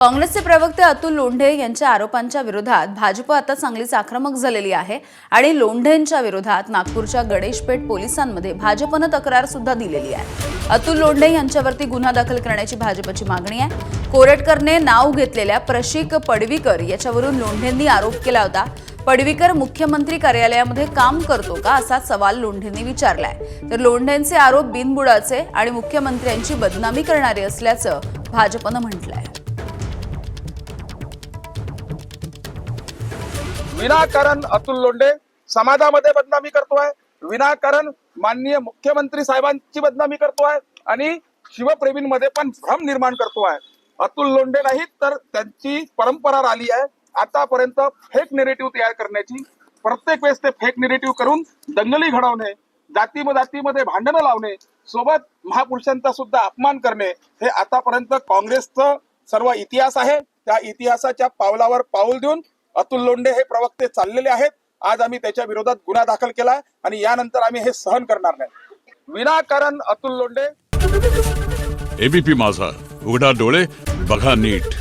काँग्रेसचे प्रवक्ते अतुल लोंढे यांच्या आरोपांच्या विरोधात भाजप आता चांगलीच आक्रमक झालेली आहे आणि लोंढेंच्या विरोधात नागपूरच्या गणेशपेठ पोलिसांमध्ये भाजपनं तक्रार सुद्धा दिलेली आहे। अतुल लोंढे यांच्यावरती गुन्हा दाखल करण्याची भाजपची मागणी आहे। कोरेटकरने नाव घेतलेल्या प्रशिक पडवीकर याच्यावरून लोंढेंनी आरोप केला होता। पडवीकर मुख्यमंत्री कार्यालयामध्ये काम करतो का असा सवाल लोंढेंनी विचारलाय। तर लोंढेंचे आरोप बिनबुडाचे आणि मुख्यमंत्र्यांची बदनामी करणारे असल्याचं भाजपनं म्हटलंय। विनाकारण अतुल लोंढे समाजामध्ये बदनामी करतोय, विनाकारण माननीय मुख्यमंत्री साहेबांची बदनामी करतोय आणि शिवप्रेमींमध्ये पण भ्रम निर्माण करतोय। अतुल लोंढे नाही तर त्यांची परंपरा राहिली आहे आतापर्यंत फेक नेरेटिव्ह तयार करण्याची। प्रत्येक वेळेस ते फेक नेरेटिव्ह करून दंगली घडवणे, जातीमध्ये भांडणं लावणे, सोबत महापुरुषांचा सुद्धा अपमान करणे हे आतापर्यंत काँग्रेसचं सर्व इतिहास आहे। त्या इतिहासाच्या पावलावर पाऊल देऊन अतुल लोंढे हे प्रवक्ते चाललेले आहेत। आज आम्ही त्याच्या विरोधात गुन्हा दाखल केला आणि यानंतर आम्ही हे सहन करणार नाही। विनाकारण अतुल लोंढे। एबीपी माझा, उघडा डोळे बघा नीट।